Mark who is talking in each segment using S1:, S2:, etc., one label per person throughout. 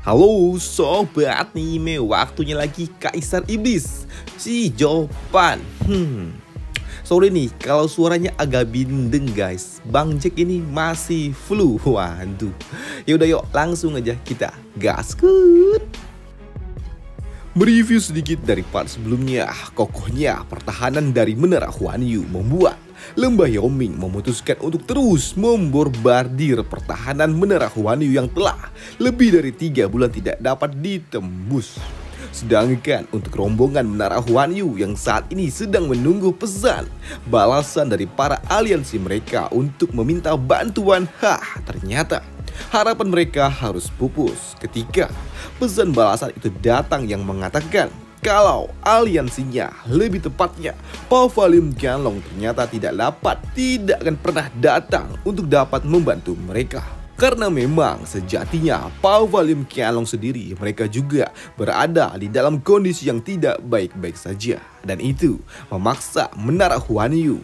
S1: Halo sobat anime, waktunya lagi Kaisar Iblis si Jopan. Sorry nih kalau suaranya agak bindeng guys. Bang Jack ini masih flu. Waduh. Yaudah yuk langsung aja kita gaskut. Mereview sedikit dari part sebelumnya. Kokohnya pertahanan dari Menara Huanyu membuat Lembah Yaoming memutuskan untuk terus membombardir pertahanan Menara Huanyu yang telah lebih dari 3 bulan tidak dapat ditembus. Sedangkan untuk rombongan Menara Huanyu yang saat ini sedang menunggu pesan balasan dari para aliansi mereka untuk meminta bantuan, ternyata harapan mereka harus pupus ketika pesan balasan itu datang yang mengatakan kalau aliansinya, lebih tepatnya Pavalium Ganlong ternyata tidak akan pernah datang untuk dapat membantu mereka. Karena memang sejatinya Pavalium Ganlong sendiri mereka juga berada di dalam kondisi yang tidak baik-baik saja. Dan itu memaksa Menara Huanyu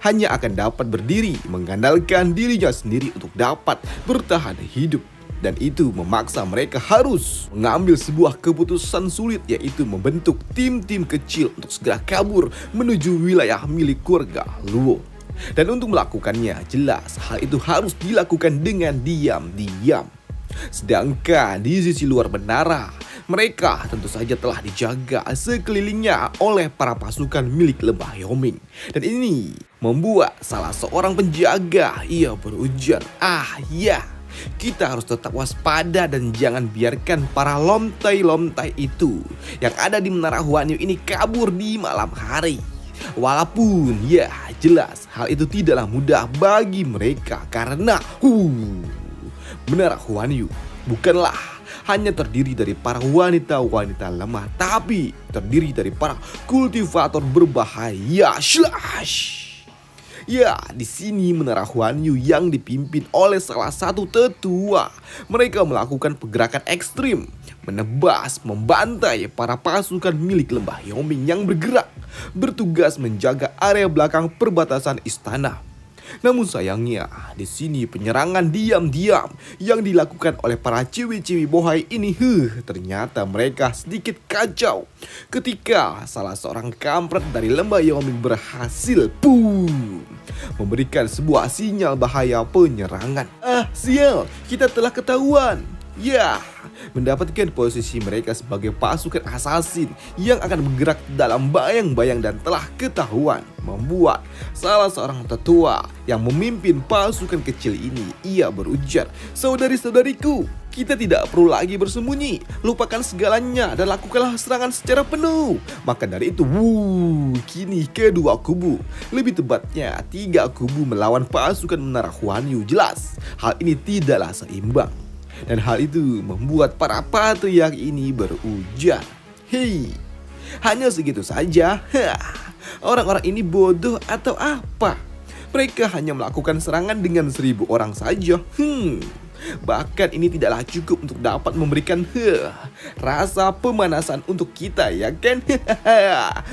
S1: hanya akan dapat berdiri mengandalkan dirinya sendiri untuk dapat bertahan hidup. Dan itu memaksa mereka harus mengambil sebuah keputusan sulit, yaitu membentuk tim-tim kecil untuk segera kabur menuju wilayah milik keluarga Luo. Dan untuk melakukannya jelas hal itu harus dilakukan dengan diam-diam. Sedangkan di sisi luar menara, mereka tentu saja telah dijaga sekelilingnya oleh para pasukan milik Lembah Yaoming. Dan ini membuat salah seorang penjaga ia berujar, kita harus tetap waspada dan jangan biarkan para lontai-lontai itu yang ada di Menara Huanyu ini kabur di malam hari. Walaupun ya jelas hal itu tidaklah mudah bagi mereka karena Menara Huanyu bukanlah hanya terdiri dari para wanita-wanita lemah, tapi terdiri dari para kultivator berbahaya. Ya, di sini Menara Huanyu yang dipimpin oleh salah satu tetua. Mereka melakukan pergerakan ekstrim, menebas, membantai para pasukan milik Lembah Yaoming yang bertugas menjaga area belakang perbatasan istana. Namun sayangnya, di sini penyerangan diam-diam yang dilakukan oleh para ciwi-ciwi bohai ini, ternyata mereka sedikit kacau ketika salah seorang kampret dari Lembah Yaoming berhasil memberikan sebuah sinyal bahaya penyerangan. Sial, kita telah ketahuan. Ya, mendapatkan posisi mereka sebagai pasukan assassin yang akan bergerak dalam bayang-bayang dan telah ketahuan, membuat salah seorang tetua yang memimpin pasukan kecil ini ia berujar, "Saudari-saudariku, kita tidak perlu lagi bersembunyi, lupakan segalanya dan lakukanlah serangan secara penuh." Maka dari itu, kini kedua kubu, lebih tepatnya 3 kubu melawan pasukan Menara Huanyu. Jelas hal ini tidaklah seimbang. Dan hal itu membuat para patriark ini berujar, hanya segitu saja? Orang-orang ini bodoh atau apa? Mereka hanya melakukan serangan dengan 1000 orang saja. Bahkan ini tidaklah cukup untuk dapat memberikan rasa pemanasan untuk kita, ya kan?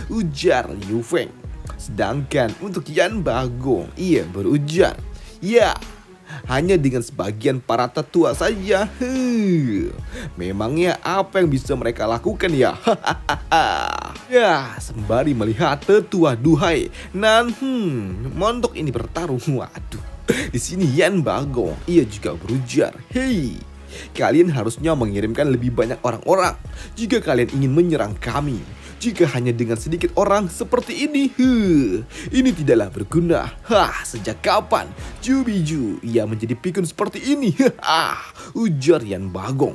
S1: Ujar Liu Feng. Sedangkan untuk Yan Bagong ia berujar, ya, hanya dengan sebagian para tetua saja. Memangnya apa yang bisa mereka lakukan ya? Ya, sembari melihat tetua duhai Nan Montok ini bertarung. Waduh, di sini Yan Bagong ia juga berujar, kalian harusnya mengirimkan lebih banyak orang-orang jika kalian ingin menyerang kami. Jika hanya dengan sedikit orang seperti ini, ini tidaklah berguna. Sejak kapan Jubiju ia menjadi pikun seperti ini? Ujar Yan Bagong.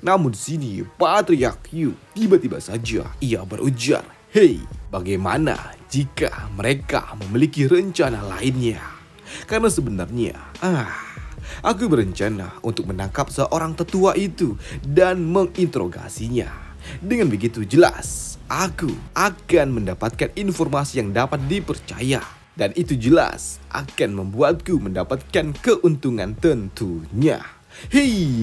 S1: Namun di sini Patriark Yu tiba-tiba saja ia berujar, bagaimana jika mereka memiliki rencana lainnya? Karena sebenarnya aku berencana untuk menangkap seorang tetua itu dan menginterogasinya. Dengan begitu jelas aku akan mendapatkan informasi yang dapat dipercaya. Dan itu jelas akan membuatku mendapatkan keuntungan tentunya.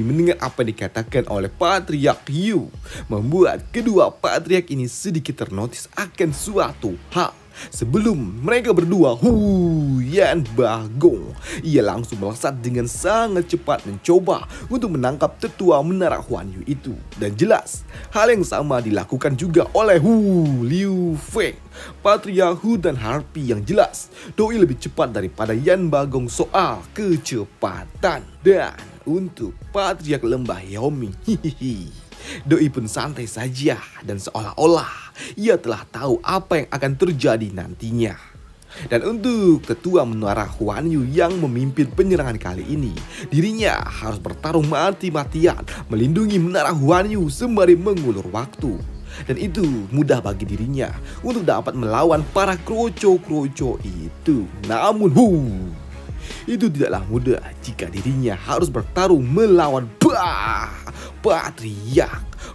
S1: Mendengar apa dikatakan oleh Patriark Yu membuat kedua patriark ini sedikit ternotis akan suatu hal. Sebelum mereka berdua, Yan Bagong, ia langsung melesat dengan sangat cepat mencoba untuk menangkap tetua menara Huan Yu itu. Dan jelas, hal yang sama dilakukan juga oleh Liu Feng, Patria Hudan Harpi yang jelas doi lebih cepat daripada Yan Bagong soal kecepatan. Dan untuk Patriark Lembah Yaoming, doi pun santai saja dan seolah-olah ia telah tahu apa yang akan terjadi nantinya. Dan untuk tetua menara Huan Yu yang memimpin penyerangan kali ini, dirinya harus bertarung mati-matian melindungi menara Huan Yu sembari mengulur waktu. Dan itu mudah bagi dirinya untuk dapat melawan para kroco-kroco itu. Namun itu tidaklah mudah jika dirinya harus bertarung melawan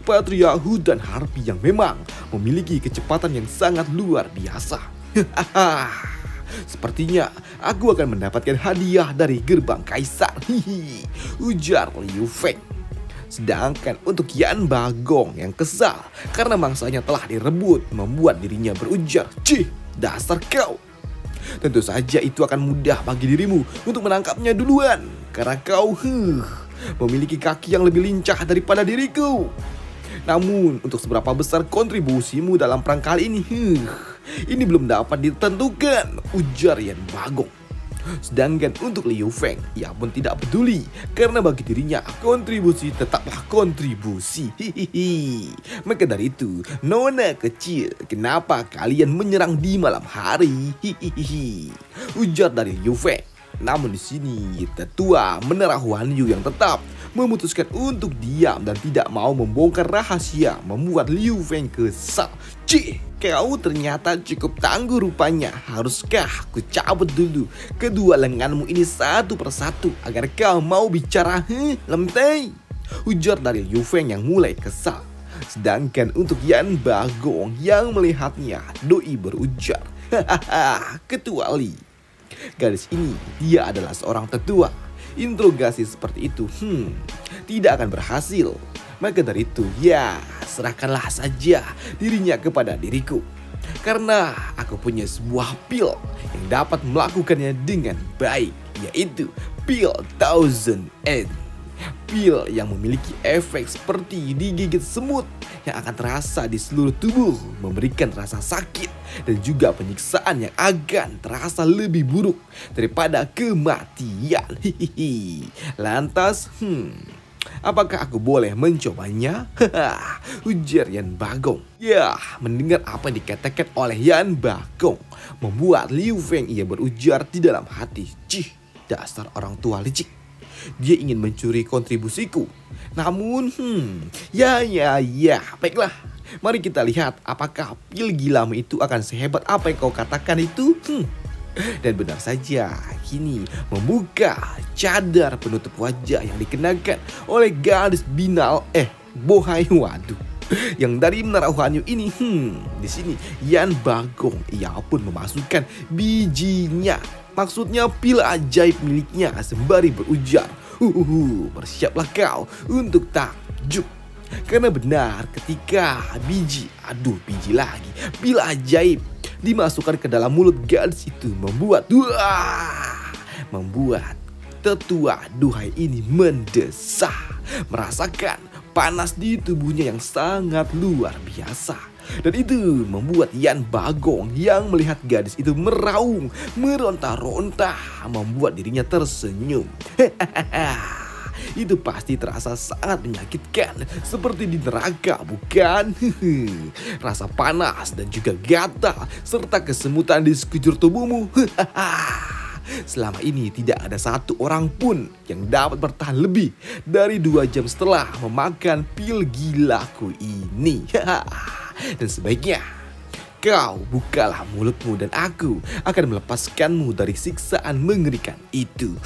S1: Patria Hudan Harpi yang memang memiliki kecepatan yang sangat luar biasa. Sepertinya aku akan mendapatkan hadiah dari gerbang kaisar, ujar Liu Feng. Sedangkan untuk Yan Bagong yang kesal karena mangsanya telah direbut membuat dirinya berujar, "Cih, dasar kau. Tentu saja itu akan mudah bagi dirimu untuk menangkapnya duluan karena kau memiliki kaki yang lebih lincah daripada diriku. Namun untuk seberapa besar kontribusimu dalam perang kali ini, ini belum dapat ditentukan," ujar Yan Bagong. Sedangkan untuk Liu Feng, ia pun tidak peduli karena bagi dirinya kontribusi tetaplah kontribusi. Maka dari itu, nona kecil, kenapa kalian menyerang di malam hari? Ujar dari Liu Feng. Namun di sini tetua menara Huan Yu yang tetap memutuskan untuk diam dan tidak mau membongkar rahasia membuat Liu Feng kesal. "Cih, kau ternyata cukup tangguh rupanya. Haruskah ku cabut dulu kedua lenganmu ini satu persatu agar kau mau bicara, lemtei?" Ujar dari Liu Feng yang mulai kesal. Sedangkan untuk Yan Bagong yang melihatnya, doi berujar, "Kecuali gadis ini dia adalah seorang tetua. Interogasi seperti itu tidak akan berhasil. Maka dari itu, ya serahkanlah saja dirinya kepada diriku. Karena aku punya sebuah pil yang dapat melakukannya dengan baik, yaitu pil Thousand End. Pil yang memiliki efek seperti digigit semut yang akan terasa di seluruh tubuh, memberikan rasa sakit dan juga penyiksaan yang akan terasa lebih buruk daripada kematian. Lantas, apakah aku boleh mencobanya?" Ujar Yan Bagong. Ya, mendengar apa yang dikatakan oleh Yan Bagong membuat Liu Feng ia berujar di dalam hati, "Cih, dasar orang tua licik. Dia ingin mencuri kontribusiku. Namun, ya, baiklah. Mari kita lihat apakah pil gilamu itu akan sehebat apa yang kau katakan itu." Dan benar saja, kini membuka cadar penutup wajah yang dikenakan oleh gadis bohai waduh, yang dari menara Huan Yu ini. Di sini Yan Bagong ia pun memasukkan bijinya, maksudnya pil ajaib miliknya, sembari berujar, bersiaplah kau untuk takjub. Karena benar ketika pil ajaib dimasukkan ke dalam mulut gadis itu membuat tetua duhai ini mendesah, merasakan panas di tubuhnya yang sangat luar biasa. Dan itu membuat Yan Bagong yang melihat gadis itu meraung, meronta-ronta, membuat dirinya tersenyum. Itu pasti terasa sangat menyakitkan, seperti di neraka, bukan? Rasa panas dan juga gatal serta kesemutan di sekujur tubuhmu. Selama ini tidak ada satu orang pun yang dapat bertahan lebih dari 2 jam setelah memakan pil gilaku ini. Dan sebaiknya kau bukalah mulutmu dan aku akan melepaskanmu dari siksaan mengerikan itu.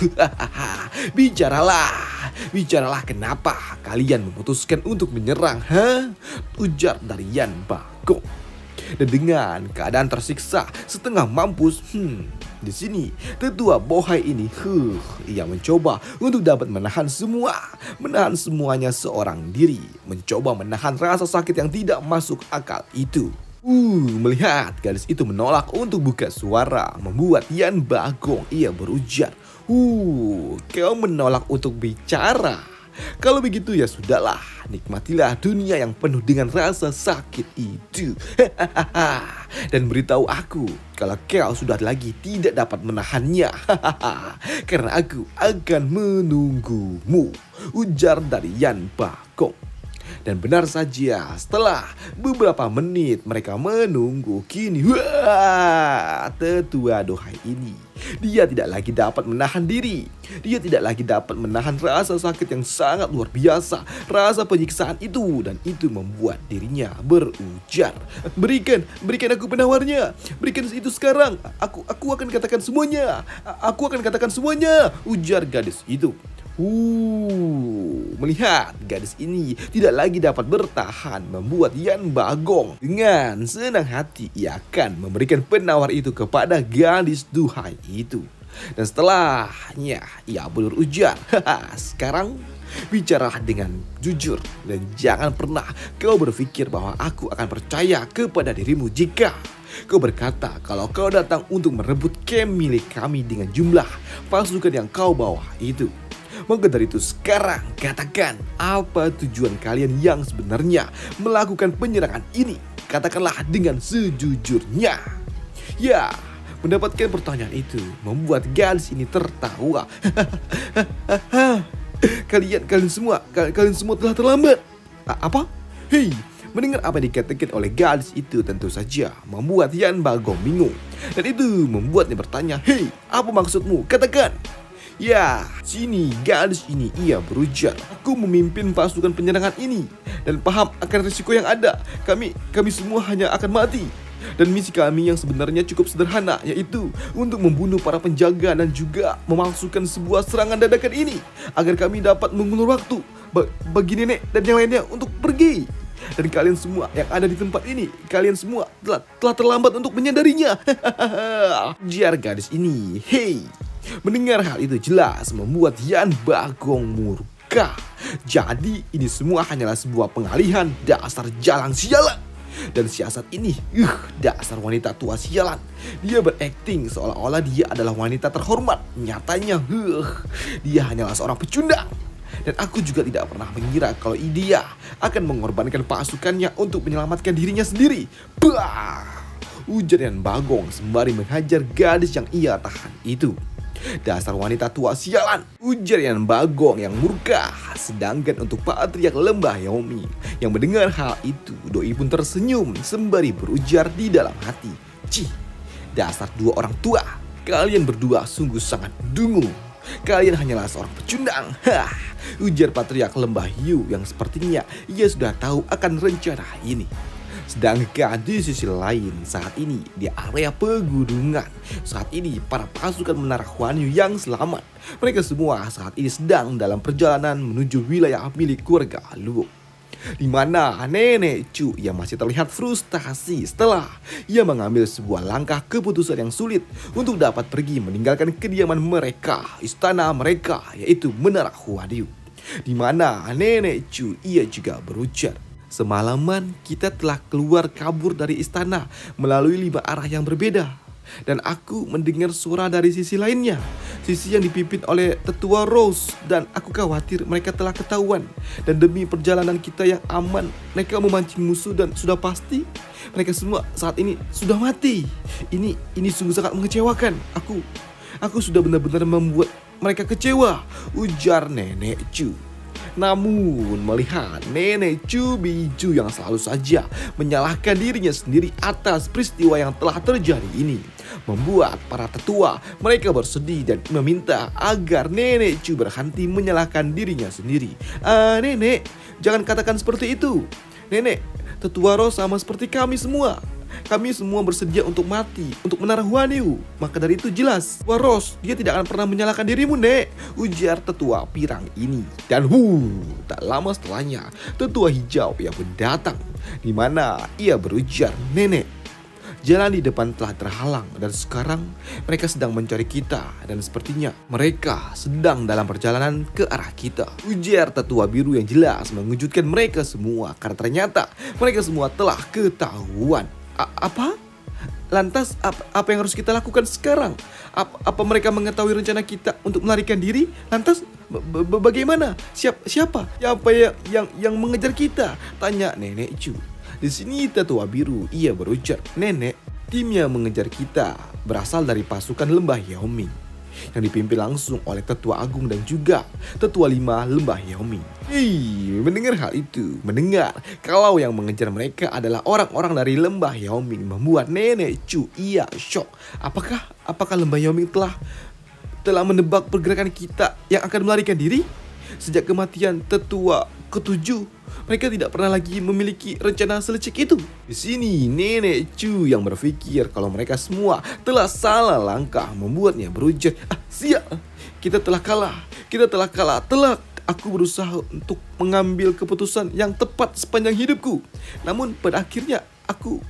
S1: Bicaralah kenapa kalian memutuskan untuk menyerang, ujar dari Yan Bagong. Dan dengan keadaan tersiksa setengah mampus, di sini tetua bohai ini, ia mencoba untuk dapat menahan semuanya seorang diri, mencoba menahan rasa sakit yang tidak masuk akal itu. Melihat gadis itu menolak untuk buka suara, membuat Yan Bagong ia berujar, kau menolak untuk bicara. Kalau begitu ya sudahlah, nikmatilah dunia yang penuh dengan rasa sakit itu. Dan beritahu aku kalau kau sudah lagi tidak dapat menahannya. Karena aku akan menunggumu, ujar dari Yan Bagong. Dan benar saja, setelah beberapa menit mereka menunggu, kini tetua Dohai ini, dia tidak lagi dapat menahan diri. Dia tidak lagi dapat menahan rasa sakit yang sangat luar biasa, rasa penyiksaan itu, dan itu membuat dirinya berujar, berikan aku penawarnya, berikan itu sekarang. Aku akan katakan semuanya. Aku akan katakan semuanya, ujar gadis itu. Melihat gadis ini tidak lagi dapat bertahan, membuat Yan Bagong dengan senang hati ia akan memberikan penawar itu kepada gadis duhai itu. Dan setelahnya ia berujar, sekarang bicara dengan jujur dan jangan pernah kau berpikir bahwa aku akan percaya kepada dirimu jika kau berkata kalau kau datang untuk merebut camp milik kami dengan jumlah pasukan yang kau bawa itu. Maka dari itu sekarang katakan apa tujuan kalian yang sebenarnya melakukan penyerangan ini. Katakanlah dengan sejujurnya. Ya, mendapatkan pertanyaan itu membuat gadis ini tertawa. Kalian semua telah terlambat. Apa? Hei, mendengar apa yang dikatakan oleh gadis itu tentu saja membuat Yan Bagong bingung. Dan itu membuatnya bertanya, hei, apa maksudmu? Katakan. Ya, sini gadis ini ia berujar, aku memimpin pasukan penyerangan ini dan paham akan risiko yang ada. Kami semua hanya akan mati. Dan misi kami yang sebenarnya cukup sederhana, yaitu untuk membunuh para penjaga dan juga memalsukan sebuah serangan dadakan ini agar kami dapat mengulur waktu bagi nenek dan yang lainnya untuk pergi. Dan kalian semua yang ada di tempat ini, kalian semua telah terlambat untuk menyadarinya. Jar gadis ini, hei. Mendengar hal itu jelas membuat Yan Bagong murka. Jadi ini semua hanyalah sebuah pengalihan, dasar jalang sialan. Dan siasat ini, dasar wanita tua sialan. Dia berakting seolah-olah dia adalah wanita terhormat. Nyatanya, dia hanyalah seorang pecundang. Dan aku juga tidak pernah mengira kalau dia akan mengorbankan pasukannya untuk menyelamatkan dirinya sendiri. Ujar Yan Bagong sembari menghajar gadis yang ia tahan itu. Dasar wanita tua sialan, ujar Yan Bagong yang murka. Sedangkan untuk patriark Lembah Yaomi yang mendengar hal itu, doi pun tersenyum sembari berujar di dalam hati, cih, dasar dua orang tua, kalian berdua sungguh sangat dungu. Kalian hanyalah seorang pecundang. Ujar patriark Lembah Yu yang sepertinya ia sudah tahu akan rencana ini. Sedangkan di sisi lain saat ini di area pegunungan, saat ini para pasukan menara Huan Yu yang selamat, mereka semua saat ini sedang dalam perjalanan menuju wilayah milik keluarga Luo. Di mana Nenek Chu yang masih terlihat frustasi setelah ia mengambil sebuah langkah keputusan yang sulit untuk dapat pergi meninggalkan kediaman mereka, istana mereka, yaitu Menara Huan Yu. Di mana Nenek Chu ia juga berujar, semalaman kita telah keluar kabur dari istana melalui 5 arah yang berbeda. Dan aku mendengar suara dari sisi lainnya, sisi yang dipimpin oleh tetua Rose. Dan aku khawatir mereka telah ketahuan. Dan demi perjalanan kita yang aman, mereka memancing musuh dan sudah pasti mereka semua saat ini sudah mati. Ini sungguh sangat mengecewakan. Aku sudah benar-benar membuat mereka kecewa, ujar Nenek Chu. Namun melihat Nenek Chu Biju yang selalu saja menyalahkan dirinya sendiri atas peristiwa yang telah terjadi ini, membuat para tetua mereka bersedih dan meminta agar Nenek Chu berhenti menyalahkan dirinya sendiri. Nenek, jangan katakan seperti itu. Nenek, tetua Rose sama seperti kami semua. Kami semua bersedia untuk mati untuk Menara Huan Yu. Maka dari itu jelas, Waros, dia tidak akan pernah menyalahkan dirimu, Nek, ujar tetua pirang ini. Dan tak lama setelahnya, tetua hijau yang pun datang, di mana ia berujar, Nenek, jalan di depan telah terhalang dan sekarang mereka sedang mencari kita dan sepertinya mereka sedang dalam perjalanan ke arah kita. Ujar tetua biru yang jelas mengejutkan mereka semua karena ternyata mereka semua telah ketahuan. Apa? Lantas apa yang harus kita lakukan sekarang? Apa mereka mengetahui rencana kita untuk melarikan diri? Lantas bagaimana? Siapa yang mengejar kita? Tanya Nenek Chu. Di sini tetua biru ia berujar, "Nenek, tim yang mengejar kita berasal dari pasukan lembah Yaoming yang dipimpin langsung oleh Tetua Agung dan juga Tetua 5 Lembah Yaoming." Mendengar hal itu, mendengar kalau yang mengejar mereka adalah orang-orang dari Lembah Yaoming membuat Nenek Chu ia shock. Apakah Lembah Yaoming telah menebak pergerakan kita yang akan melarikan diri? Sejak kematian Tetua ke-7, mereka tidak pernah lagi memiliki rencana selecek itu. Di sini Nenek Chu yang berpikir kalau mereka semua telah salah langkah membuatnya berujar, "Sial, kita telah kalah. Telak. Aku berusaha untuk mengambil keputusan yang tepat sepanjang hidupku. Namun pada akhirnya aku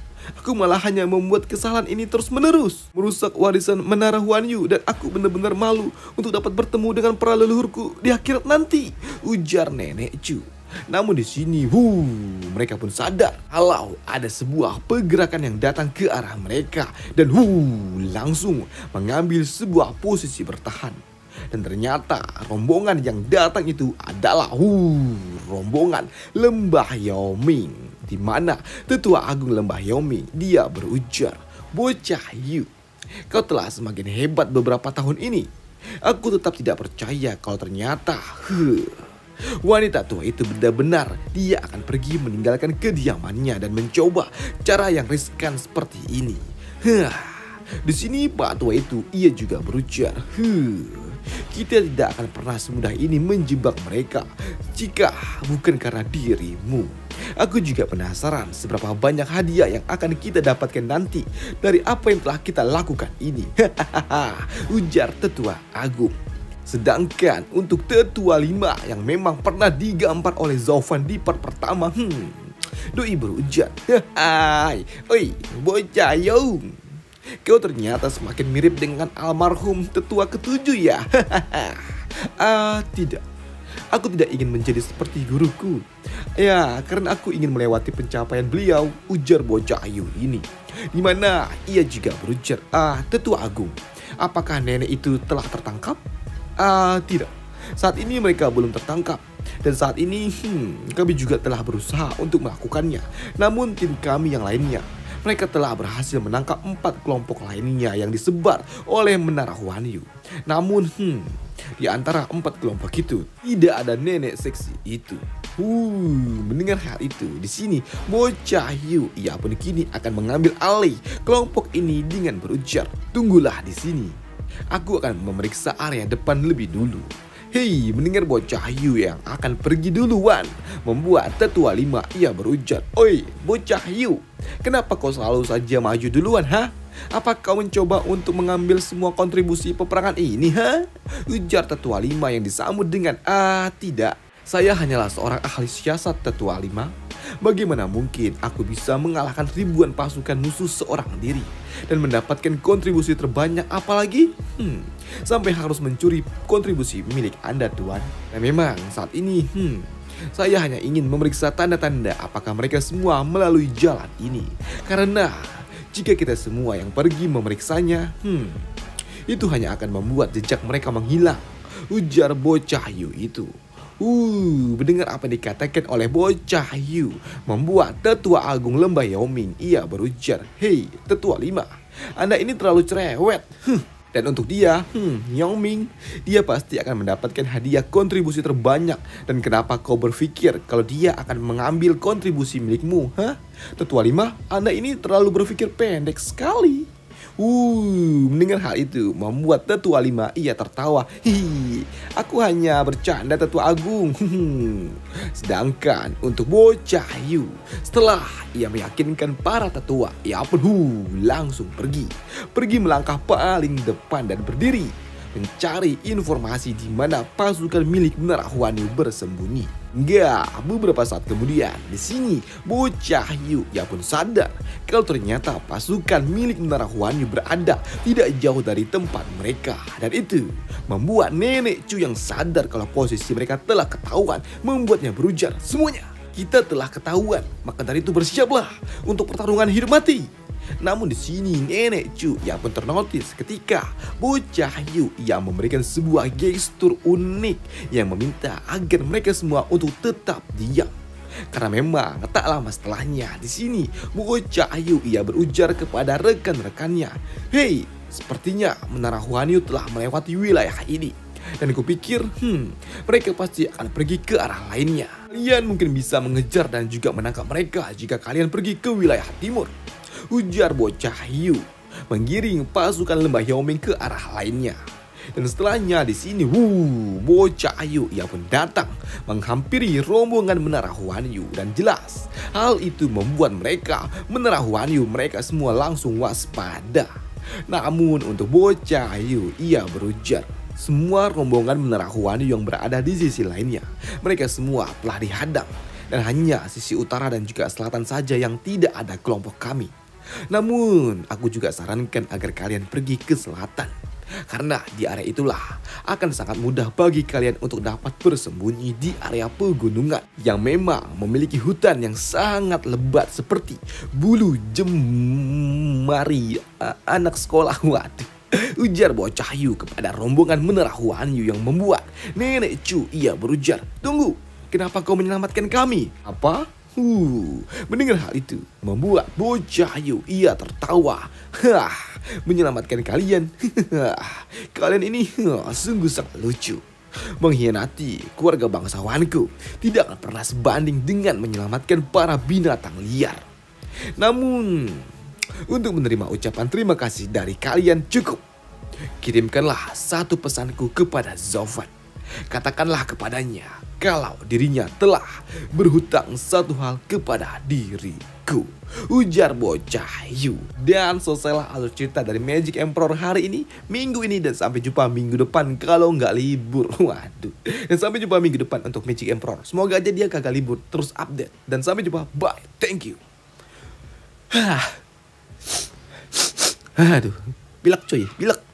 S1: malah hanya membuat kesalahan ini terus menerus, merusak warisan Menara Huan Yu, dan aku benar-benar malu untuk dapat bertemu dengan para leluhurku di akhirat nanti," ujar Nenek Chu. Namun di sini, mereka pun sadar kalau ada sebuah pergerakan yang datang ke arah mereka dan langsung mengambil sebuah posisi bertahan. Dan ternyata rombongan yang datang itu adalah rombongan Lembah Yaoming, di mana Tetua Agung Lembah Yaoming dia berujar, "Bocah Yu, kau telah semakin hebat beberapa tahun ini. Aku tetap tidak percaya kalau ternyata wanita tua itu benar-benar dia akan pergi meninggalkan kediamannya dan mencoba cara yang riskan seperti ini." Di sini Pak Tua itu ia juga berujar, "Kita tidak akan pernah semudah ini menjebak mereka jika bukan karena dirimu. Aku juga penasaran seberapa banyak hadiah yang akan kita dapatkan nanti dari apa yang telah kita lakukan ini," ujar Tetua Agung. Sedangkan untuk Tetua 5 yang memang pernah digambar oleh Zhao Fan di part pertama, doi berujar, "Oi, bocah Yu, kau ternyata semakin mirip dengan almarhum Tetua ke-7 ya." Tidak. Aku tidak ingin menjadi seperti guruku. Ya, karena aku ingin melewati pencapaian beliau, ujar bocah Yu ini. Di mana ia juga berujar, "Tetua Agung, apakah nenek itu telah tertangkap?" Tidak. Saat ini mereka belum tertangkap. Dan saat ini kami juga telah berusaha untuk melakukannya. Namun tim kami yang lainnya, mereka telah berhasil menangkap 4 kelompok lainnya yang disebar oleh Menara Huan Yu. Namun di antara 4 kelompok itu tidak ada nenek seksi itu. Mendengar hal itu, di sini bocah Yu ia pun kini akan mengambil alih kelompok ini dengan berujar, "Tunggulah di sini. Aku akan memeriksa area depan lebih dulu." Mendengar bocah Yu yang akan pergi duluan membuat Tetua 5 ia berujar, "Oi, bocah Yu, kenapa kau selalu saja maju duluan, Apa kau mencoba untuk mengambil semua kontribusi peperangan ini, ujar Tetua 5 yang disambut dengan, "Tidak, saya hanyalah seorang ahli siasat, Tetua 5. Bagaimana mungkin aku bisa mengalahkan ribuan pasukan musuh seorang diri dan mendapatkan kontribusi terbanyak, apalagi sampai harus mencuri kontribusi milik Anda, Tuan. Dan memang saat ini saya hanya ingin memeriksa tanda-tanda apakah mereka semua melalui jalan ini. Karena jika kita semua yang pergi memeriksanya, itu hanya akan membuat jejak mereka menghilang," ujar bocah Yu itu. Mendengar apa yang dikatakan oleh bocah Yu membuat Tetua Agung Lembah Yaoming ia berujar, Tetua 5, Anda ini terlalu cerewet. Dan untuk dia, Yaoming, dia pasti akan mendapatkan hadiah kontribusi terbanyak. Dan kenapa kau berpikir kalau dia akan mengambil kontribusi milikmu, Tetua 5, Anda ini terlalu berpikir pendek sekali. Mendengar hal itu membuat Tetua 5 ia tertawa. Aku hanya bercanda, Tetua Agung. Sedangkan untuk bocah Yu, setelah ia meyakinkan para tetua, ia pun langsung pergi melangkah paling depan dan berdiri mencari informasi di mana pasukan milik Menara Huan Yu bersembunyi. Beberapa saat kemudian, di sini bocah Yu ia pun sadar kalau ternyata pasukan milik Menara Huan Yu berada tidak jauh dari tempat mereka, dan itu membuat Nenek Chu yang sadar kalau posisi mereka telah ketahuan membuatnya berujar, "Semuanya, kita telah ketahuan, maka dari itu bersiaplah untuk pertarungan hidup mati." Namun di sini nenek Chu yang pun ternotis ketika bocah Yu yang memberikan sebuah gestur unik yang meminta agar mereka semua untuk tetap diam. Karena memang tak lama setelahnya di sini bocah Yu ia berujar kepada rekan-rekannya, "Hei, sepertinya Menara Huan Yu telah melewati wilayah ini. Dan kupikir, mereka pasti akan pergi ke arah lainnya. Kalian mungkin bisa mengejar dan juga menangkap mereka jika kalian pergi ke wilayah timur," ujar bocah Yu, menggiring pasukan lembah Yaoming ke arah lainnya. Dan setelahnya di sini, bocah Yu ia pun datang menghampiri rombongan Menara Huan Yu, dan jelas hal itu membuat Menara Huan Yu mereka semua langsung waspada. Namun untuk bocah Yu ia berujar, semua rombongan Menara Huan Yu yang berada di sisi lainnya, mereka semua telah dihadang dan hanya sisi utara dan juga selatan saja yang tidak ada kelompok kami. Namun aku juga sarankan agar kalian pergi ke selatan, karena di area itulah akan sangat mudah bagi kalian untuk dapat bersembunyi di area pegunungan yang memang memiliki hutan yang sangat lebat seperti bulu jemari anak sekolah. Waduh, ujar bocah Yu kepada rombongan Menara Huan Yu yang membuat nenek Chu ia berujar, "Tunggu, kenapa kau menyelamatkan kami?" "Apa?" Mendengar hal itu membuat bocah Yu ia tertawa. Menyelamatkan kalian? Kalian ini sungguh sangat lucu. Mengkhianati keluarga bangsawanku tidak akan pernah sebanding dengan menyelamatkan para binatang liar. Namun untuk menerima ucapan terima kasih dari kalian cukup. Kirimkanlah satu pesanku kepada Zovan. Katakanlah kepadanya kalau dirinya telah berhutang satu hal kepada diriku, ujar bocah Yu. Dan selesailah alur cerita dari Magic Emperor hari ini, minggu ini, dan sampai jumpa minggu depan kalau nggak libur. Waduh. Dan sampai jumpa minggu depan untuk Magic Emperor. Semoga aja dia kagak libur, terus update. Dan sampai jumpa, bye, thank you. Aduh, pilek coy, pilek.